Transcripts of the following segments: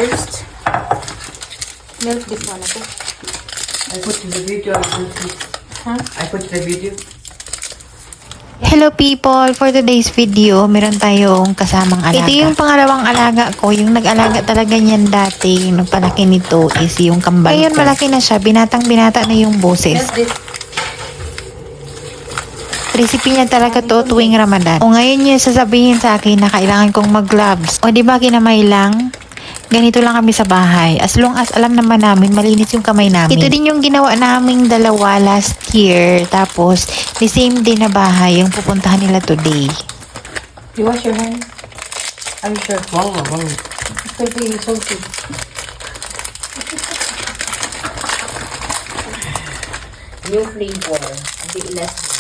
first. Milk this one, okay? I put in the video. Huh? I put the video. Hello people! For today's video, meron tayong kasamang alaga. Ito yung pangalawang alaga ko. Yung nag-alaga talaga niyan dati, yung nagpalaki nito is yung kambal. Ngayon malaki na siya. Binatang-binata na yung boses. Recipe niya talaga to tuwing Ramadan. O ngayon niya sasabihin sa akin na kailangan kong mag-gloves. O di ba kinamay lang? Ganito lang kami sa bahay. As long as alam naman namin, malinis yung kamay namin. Ito din yung ginawa naming dalawa last year. Tapos, the same day na bahay yung pupuntahan nila today. You wash your hand? Are you sure? Wow. It could be salty. New flavor. Hindi less.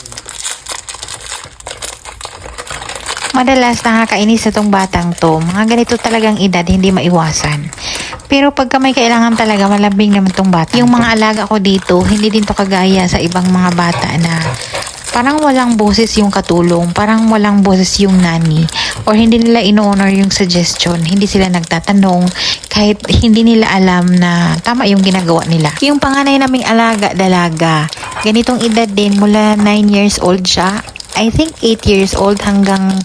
Madalas nakakainis itong batang to. Mga ganito talagang edad, hindi maiwasan. Pero pagka may kailangan talaga, malambing naman tong bata. Yung mga alaga ko dito, hindi din to kagaya sa ibang mga bata na parang walang boses yung katulong, parang walang boses yung nani, or hindi nila ino-honor yung suggestion, hindi sila nagtatanong, kahit hindi nila alam na tama yung ginagawa nila. Yung panganay naming alaga, dalaga, ganitong edad din, mula 9 years old siya, I think 8 years old hanggang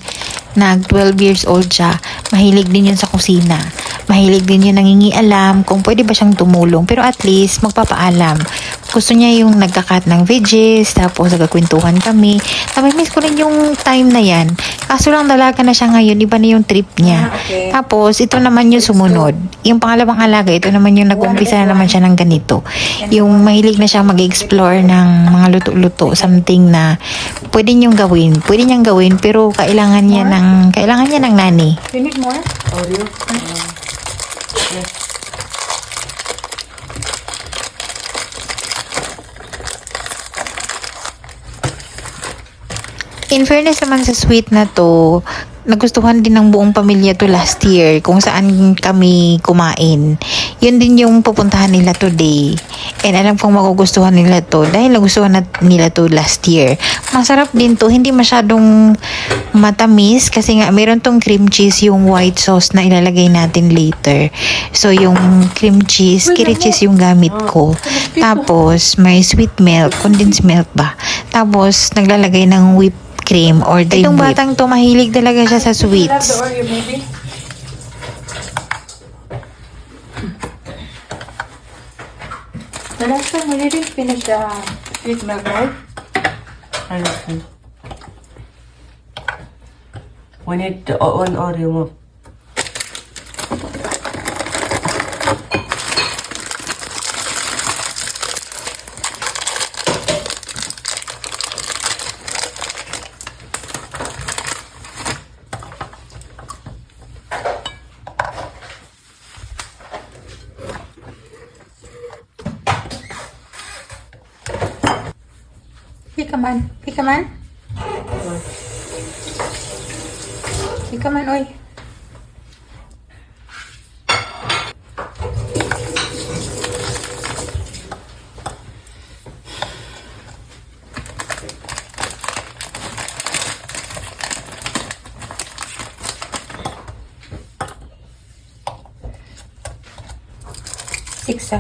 nag 12 years old siya. Mahilig din yun sa kusina. Mahilig din yun nangingialam kung pwede ba siyang tumulong. Pero at least magpapaalam. Gusto niya yung nagkakat ng veggies, tapos nagkakwentuhan kami. Miss ko rin yung time na yan. Kaso lang dalaga na siya ngayon, iba na yung trip niya. Okay. Tapos ito naman yung sumunod. Yung pangalawang alaga, ito naman yung nag-umpisa na naman siya ng ganito. Yung mahilig na siya mag-explore ng mga luto-luto, something na pwede niyang gawin, pero kailangan niya ng nani. You need more? Oreo. In fairness naman sa sweet na to, nagustuhan din ng buong pamilya to last year kung saan kami kumain. Yun din yung pupuntahan nila today. And alam kong magugustuhan nila to dahil nagustuhan nila to last year. Masarap din to, hindi masyadong matamis kasi nga meron tong cream cheese, yung white sauce na ilalagay natin later. So yung cream cheese, kiri cheese yung gamit ko. Tapos may sweet milk, condensed milk ba? Tapos naglalagay ng whipped cream or cream itong whip. Batang to mahilig talaga siya sa Have the sweets. Oreo, maybe? The last time we didn't finish the sweet milk, right? I don't think. We need one Oreo more. Pick a man. Oy. Six.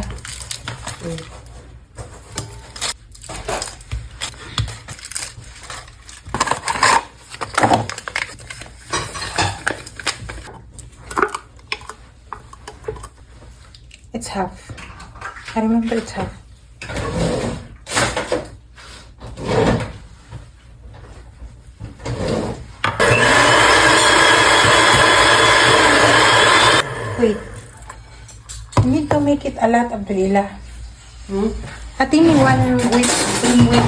It's half. I remember it's half. Wait. You need to make it a lot, Abdulillah. I think one with cream whip.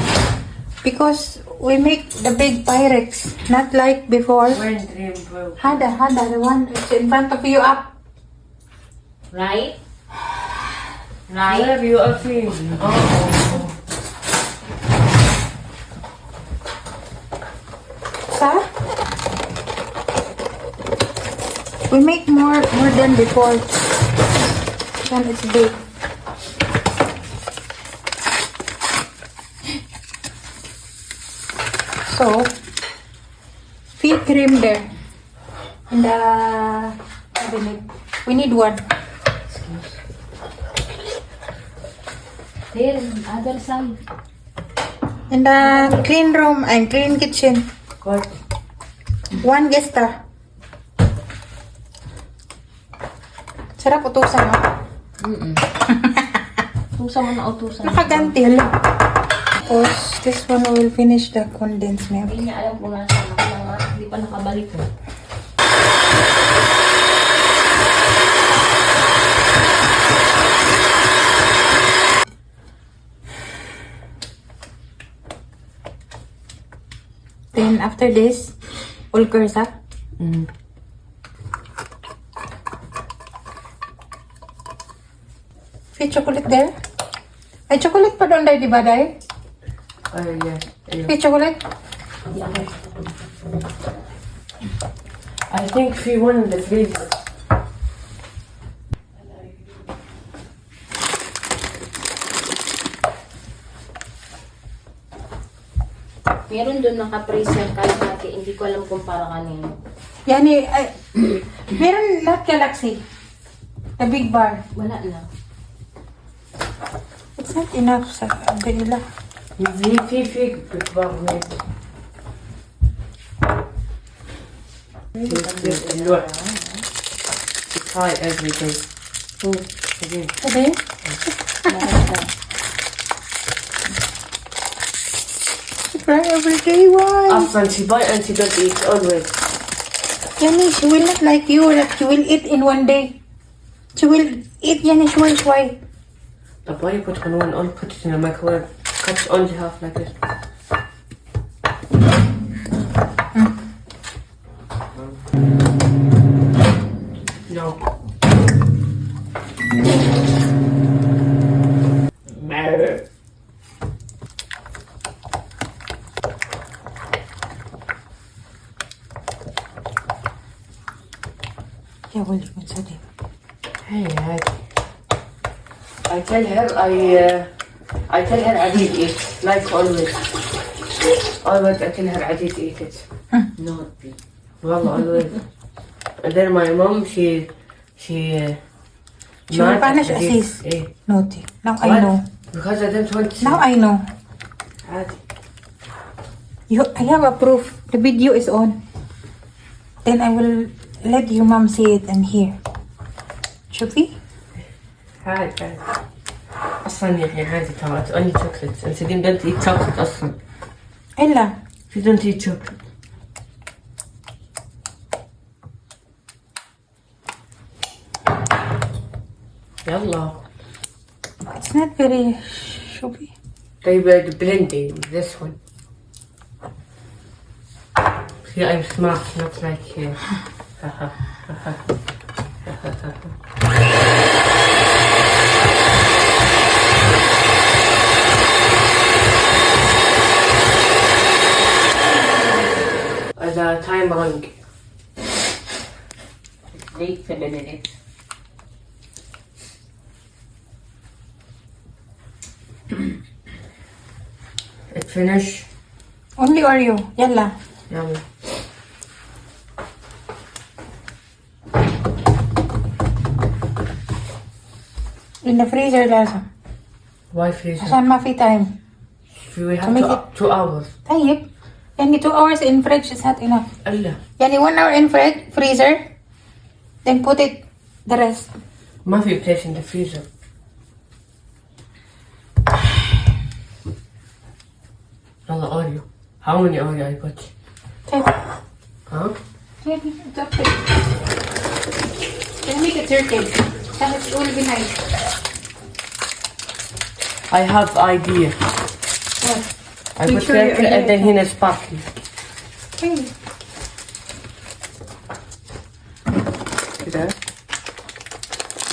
Because we make the big Pyrex, not like before. When dream bro. Hada, the one that's in front of you up. Right? Where you are feeling? Oh. Sir? We make more than before. Then it's big. So, feed cream there in the cabinet. We need one. There, other side. In the clean room and clean kitchen. What? One guest Sarap utusan mo. Tusa mo na utusan. Nakaganti, hala. Tapos, this one will finish the condensed milk. Hindi niya alam kung nasaan ako lang. Hindi pa nakabalik eh. Then, after this, ulkersa. May chocolate there? Ay, chocolate pa doon dahil, di ba dahil? Yeah. May chocolate? I think she won in the freezer. Meron doon naka-freezer kahit natin. Hindi ko alam kung para kanino. Yani, ay, meron lahat galaxy. The big bar. Wala na. It's not enough sa kanila. في بكبر هيك. اللوح. You try every day. Again. Okay? Try every day, why? أصلا she buy and she don't eat always. Yani, she will not like you that she will eat in one day. She will eat yani shway. طب why you put one on, put it in the microwave, cut it only half like this. No. Yeah, well, you can say it. Hey, I tell her I tell her I did eat like always. Always I tell her I did eat it. Not Well, always. And then my mom she She will not punish did- Aziz. eh. Naughty. Now I What? know. Because I don't want to. Now I know. عادي. I have a proof. The video is on. Then I will let your mom see it and hear. شوفي. عادي. أصلا يعني عادي ترى it's only chocolates and Sadim don't eat chocolate أصلا. إلا. She don't eat chocolate. يلا. It's not very شوفي. طيب blending this one. See, I'm smart, not like you. The time wrong. Wait 7 minutes. It finished. Only Oreo. Yalla. يلا. In the freezer لازم. Why freezer? عشان ما في time. We have make two hours. طيب. يعني 2 hours in fridge is not enough. إلا. يعني 1 hour in freezer. Then put it the rest. ما في place in the freezer. يلا Oreo. How many Oreo I put? طيب. Huh? Maybe it's okay. Can make it circle. Then it will be nice. I have idea. What? I Make put sure you circle are and then doing here sparkly. Hey. كده.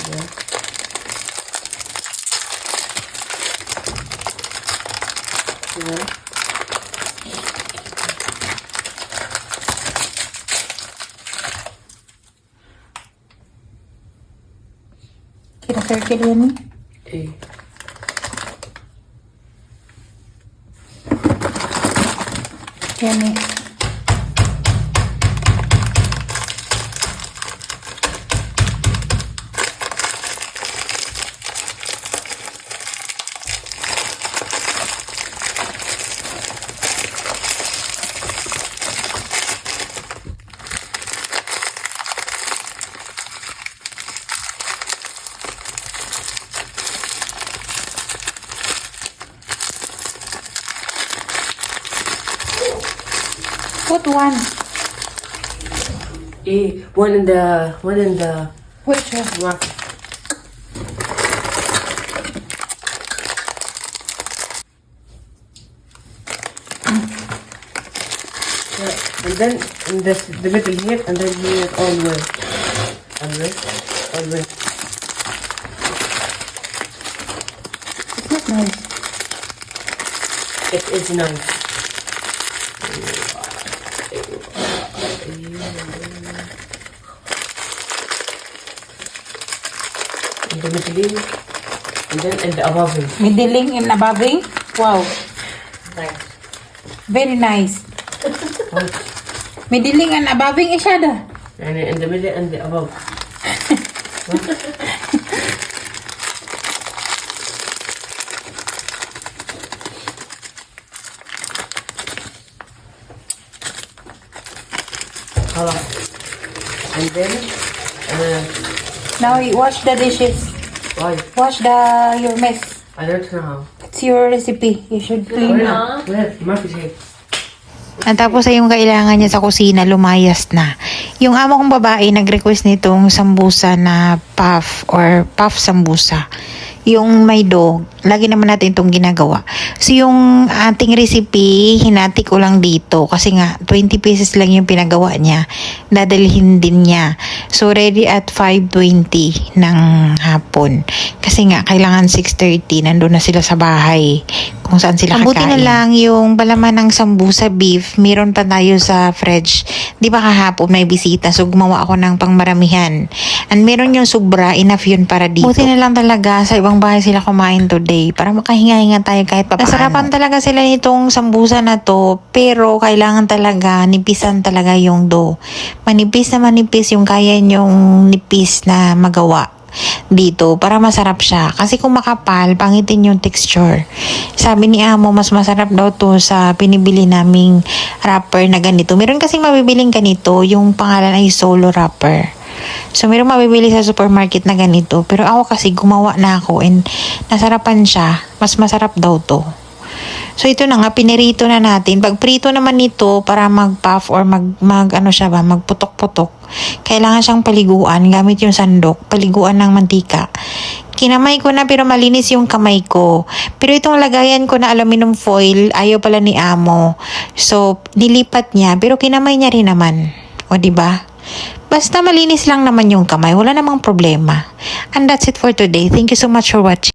كده. كده. كده circle يعني. إيه. يعني Put one. One in the Which one? mark. Yeah, and then in the middle here, and then here all the way. All the way. All the way. It's not nice. It is nice. In the middle, and then in the above. Middling and aboving. Wow. Nice. Very nice. Middling and aboving each other. And in the middle and the above. And then, Now you wash the dishes. why? Wash your mess. I don't know. It's your recipe. You should clean. Where? Murphy's here. At tapos ay yung kailangan niya sa kusina, lumayas na. Yung amo kong babae nag-request nitong sambusa na puff or puff sambusa. Yung may dough, lagi naman natin itong ginagawa. So yung ating recipe, hinati ko lang dito kasi nga 20 pieces lang yung pinagawa niya. Dadalhin din niya. So ready at 5:20 ng hapon. Kasi nga kailangan 6:30 nandun na sila sa bahay kung saan sila kakain. Buti na lang yung palaman ng sambusa beef, meron pa tayo sa fridge. Di ba kahapon may bisita, so gumawa ako ng pangmaramihan. And meron yung sobra, enough yun para dito. Buti na lang talaga sa ibang bahay sila kumain today para makahinga-hinga tayo kahit papaano. Nasarapan talaga sila nitong sambusa na to, pero kailangan talaga nipisan talaga yung dough. Manipis na manipis yung kaya nyong nipis na magawa dito para masarap siya. Kasi kung makapal, pangitin yung texture. Sabi ni amo, mas masarap daw to sa pinibili naming wrapper na ganito. Meron kasing mabibiling ganito, yung pangalan ay solo wrapper. So, meron mabibili sa supermarket na ganito. Pero ako kasi gumawa na ako and nasarapan siya. Mas masarap daw to. So, ito na nga, pinirito na natin. Pag prito naman nito, para mag-puff or magputok-putok, kailangan siyang paliguan gamit yung sandok, paliguan ng mantika. Kinamay ko na pero malinis yung kamay ko. Pero itong lagayan ko na aluminum foil, ayaw pala ni amo. So, nilipat niya pero kinamay niya rin naman. O, diba? Basta malinis lang naman yung kamay, wala namang problema. And that's it for today. Thank you so much for watching.